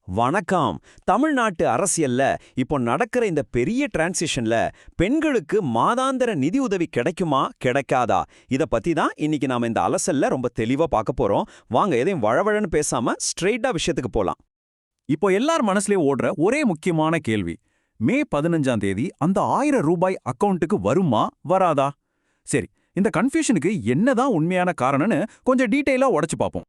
வணக்கம். தமிழ்நாட்டு அரசியல்ல இப்போ நடக்கிற இந்த பெரிய டிரான்சிஷன்ல பெண்களுக்கு மாதாந்திர நிதி உதவி கிடைக்குமா கிடைக்காதா இத பத்தி தான் இன்னைக்கு நாம இந்த அலசல்ல ரொம்ப தெளிவா பார்க்க போறோம். வாங்க எதையும் வழவழன்னு பேசாம ஸ்ட்ரெயிட்டா விஷயத்துக்கு போலாம். இப்போ எல்லார் மனசுலயே ஓடுற ஒரே முக்கியமான கேள்வி, மே 15ஆம் தேதி அந்த ரூபாய் 1000 அக்கவுண்ட்டுக்கு வருமா வராதா? சரி, இந்த கன்ஃபியூஷனுக்கு என்னதான் உண்மையான காரணம்னு கொஞ்சம் டீட்டெயிலா உடைச்சு பார்ப்போம்.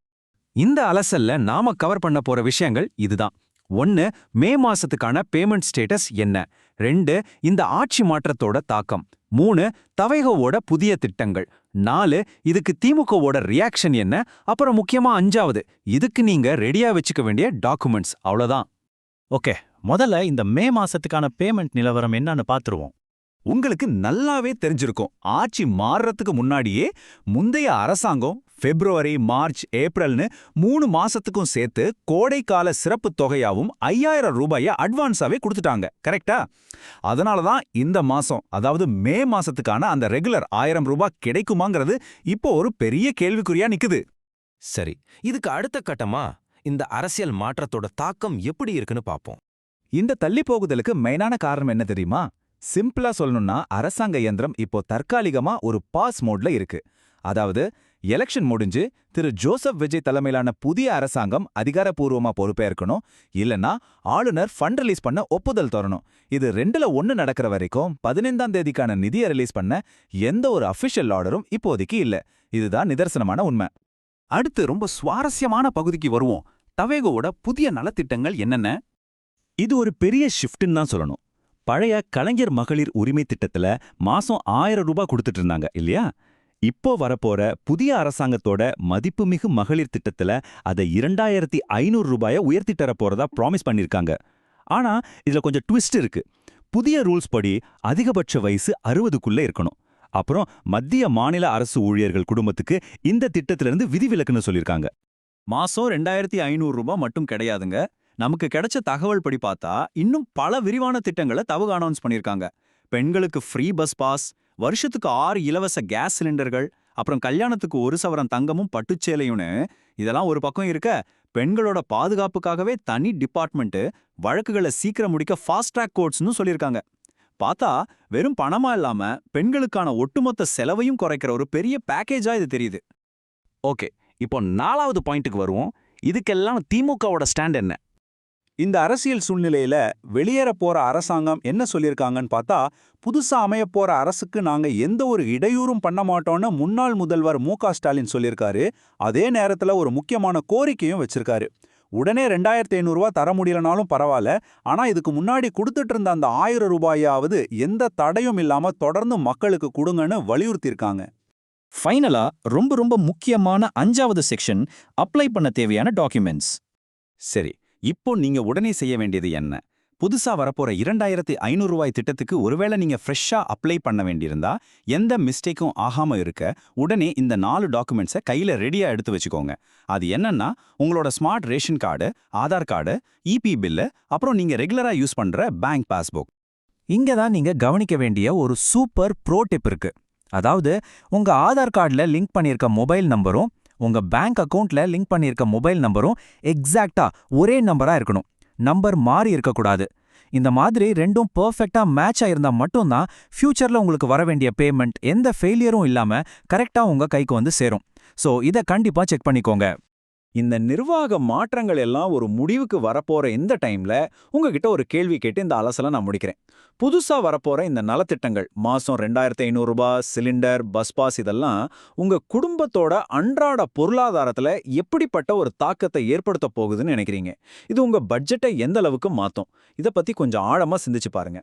இந்த அலசல்ல நாம கவர் பண்ண போற விஷயங்கள் இதுதான். 1. மே மாசத்துக்கான பேமெண்ட் ஸ்டேட்டஸ் என்ன? 2. இந்த ஆட்சி மாற்றத்தோட தாக்கம். 3. தவைகோவோட புதிய திட்டங்கள். 4. இதுக்கு திமுகவோட ரியாக்ஷன் என்ன? அப்புறம் முக்கியமா 5வது, இதுக்கு நீங்க ரெடியா வச்சுக்க வேண்டிய டாக்குமெண்ட்ஸ். அவ்வளவுதான். ஓகே, முதல்ல இந்த மே மாசத்துக்கான பேமெண்ட் நிலவரம் என்னன்னு பார்த்துருவோம். உங்களுக்கு நல்லாவே தெரிஞ்சிருக்கும், ஆட்சி மாறுறதுக்கு முன்னாடியே முந்தைய அரசாங்கம் பிப்ரவரி, மார்ச், ஏப்ரல்னு 3 மாசத்துக்கும் சேர்த்து கோடைக்கால சிறப்பு தொகையாவும் 5000 ரூபாயை அட்வான்ஸாவே கொடுத்துட்டாங்க. கரெக்டா? அதனால தான் இந்த மாசம், அதாவது மே மாசத்துக்கான அந்த ரெகுலர் 1000 ரூபாய் கிடைக்குமாங்கிறது இப்போ ஒரு பெரிய கேள்விக்குறியா நிக்குது. சரி, இதுக்கு அடுத்த கட்டமா இந்த அரசியல் மாற்றத்தோட தாக்கம் எப்படி இருக்குன்னு பாப்போம். இந்த தள்ளி போகுதலுக்கு மெயினான காரணம் என்ன தெரியுமா? சிம்பிளா சொல்லணும்னா, அரசாங்க இயந்திரம் இப்போ தற்காலிகமா ஒரு பாஸ் மோட்ல இருக்கு. அதாவது எலெக்ஷன் முடிஞ்சு திரு ஜோசப் விஜய் தலைமையிலான புதிய அரசாங்கம் அதிகாரப்பூர்வமா பொறுப்பேற்கணும், இல்லனா ஆளுநர் ஃபண்ட் ரிலீஸ் பண்ண ஒப்புதல் தரணும். இது 2ல 1 நடக்கிற வரைக்கும் 15ஆம் தேதிக்கான நிதியை ரிலீஸ் பண்ண எந்த ஒரு அஃபிஷியல் ஆர்டரும் இப்போதைக்கு இல்ல. இதுதான் நிதர்சனமான உண்மை. அடுத்து ரொம்ப சுவாரஸ்யமான பகுதிக்கு வருவோம். தவேகோவோட புதிய நலத்திட்டங்கள் என்னென்ன? இது ஒரு பெரிய ஷிஃப்ட்னு தான் சொல்லணும். பழைய கலைஞர் மகளிர் உரிமை திட்டத்துல மாசம் 1000 ரூபாய் கொடுத்துட்டு இருந்தாங்க இல்லையா? இப்போ வரப்போற புதிய அரசாங்கத்தோட மதிப்புமிகு மகளிர் திட்டத்துல அதை 2500 ரூபாயை உயர்த்தி தர போறதா ப்ராமிஸ் பண்ணிருக்காங்க. ஆனா இதுல கொஞ்சம் ட்விஸ்ட் இருக்கு. புதிய ரூல்ஸ் படி அதிகபட்ச வயசு 60க்குள்ள இருக்கணும். அப்புறம் மத்திய மாநில அரசு ஊழியர்கள் குடும்பத்துக்கு இந்த திட்டத்திலிருந்து விதிவிலக்குன்னு சொல்லியிருக்காங்க. மாசம் 2500 ரூபாய் மட்டும் கிடையாதுங்க. நமக்கு கிடைச்ச தகவல் படி பார்த்தா இன்னும் பல விரிவான திட்டங்களை தவக அனௌன்ஸ் பண்ணிருக்காங்க. பெண்களுக்கு ஃப்ரீ பஸ் பாஸ், வருஷத்துக்கு 6 இலவச கேஸ் சிலிண்டர்கள், அப்புறம் கல்யாணத்துக்கு 1 சவரன் தங்கமும் பட்டுச்சேலையும்னு இதெல்லாம் ஒரு பக்கம் இருக்க, பெண்களோட பாதுகாப்புக்காகவே தனி டிபார்ட்மெண்ட், வழக்குகளை சீக்கிரம் முடிக்க ஃபாஸ்ட் ட்ராக் கோர்ட்ஸ்னு சொல்லியிருக்காங்க. பார்த்தா வெறும் பணமா இல்லாம பெண்களுக்கான ஒட்டுமொத்த செலவையும் குறைக்கிற ஒரு பெரிய பேக்கேஜா இது தெரியுது. ஓகே, இப்போ 4வது பாயிண்ட்டுக்கு வருவோம். இதுக்கெல்லாம் திமுகவோட ஸ்டாண்ட் என்ன? இந்த அரசியல் சூழ்நிலையில வெளியேற போற அரசாங்கம் என்ன சொல்லியிருக்காங்கன்னு பார்த்தா, புதுசா அமைய போற அரசுக்கு நாங்க எந்த ஒரு இடையூறும் பண்ண மாட்டோம்னு முன்னாள் முதல்வர் மு.க. ஸ்டாலின் சொல்லியிருக்காரு. அதே நேரத்துல ஒரு முக்கியமான கோரிக்கையும் வச்சிருக்காரு. உடனே 2500 ரூபாய் தர முடியலனாலும் பரவாயில்ல, ஆனா இதுக்கு முன்னாடி கொடுத்துட்டு இருந்த அந்த 1000 ரூபாயாவது எந்த தடையும் இல்லாம தொடர்ந்து மக்களுக்கு கொடுங்கன்னு வலியுறுத்தியிருக்காங்க. ஃபைனலா ரொம்ப முக்கியமான 5வது செக்ஷன், அப்ளை பண்ண தேவையான டாக்குமெண்ட்ஸ். சரி, இப்போ நீங்க உடனே செய்ய வேண்டியது என்ன? புதுசா வரப்போற 2500 ரூபாய் திட்டத்துக்கு ஒருவேளை நீங்க ஃப்ரெஷ்ஷா அப்ளை பண்ண வேண்டியிருந்தா, எந்த மிஸ்டேக்கும் ஆகாம இருக்க உடனே இந்த 4 டாக்குமெண்ட்ஸை கையில ரெடியா எடுத்து வச்சுக்கோங்க. அது என்னன்னா, உங்களோட smart ration card, Aadhaar card, EB bill, அப்புறம் நீங்க ரெகுலரா யூஸ் பண்ற பேங்க் பாஸ்புக். இங்க தான் நீங்க கவனிக்க வேண்டிய ஒரு சூப்பர் ப்ரோ டிப் இருக்கு. அதாவது உங்க ஆதார் கார்டுல லிங்க் பண்ணியிருக்க மொபைல் நம்பரும் உங்க பேங்க் அக்கவுண்ட்ல லிங்க் பண்ணியிருக்க மொபைல் நம்பரும் எக்ஸாக்டா ஒரே நம்பரா இருக்கணும். நம்பர் மாறி இருக்கக்கூடாது. இந்த மாதிரி ரெண்டும் பெர்ஃபெக்ட்டா மேட்ச் ஆயிருந்தா மட்டும்தான் ஃபியூச்சர்ல உங்களுக்கு வர வேண்டிய பேமெண்ட் எந்த ஃபெயிலியரும் இல்லாம கரெக்டா உங்க கைக்கு வந்து சேரும். ஸோ இதை கண்டிப்பா செக் பண்ணிக்கோங்க. இந்த நிர்வாக மாற்றங்கள் எல்லாம் ஒரு முடிவுக்கு வரப்போற இந்த டைம்ல உங்ககிட்ட ஒரு கேள்வி கேட்டு இந்த அலசலை நான் முடிக்கிறேன். புதுசா வரப்போற இந்த நலத்திட்டங்கள், மாசம் 2500 ரூபாய், சிலிண்டர், பஸ் பாஸ், இதெல்லாம் உங்க குடும்பத்தோட அன்றாட பொருளாதாரத்துல எப்படிப்பட்ட ஒரு தாக்கத்தை ஏற்படுத்த போகுதுன்னு நினைக்கிறீங்க? இது உங்க பட்ஜெட்டை எந்த அளவுக்கு மாத்தும்? இதை பத்தி கொஞ்சம் ஆழமா சிந்திச்சு பாருங்க.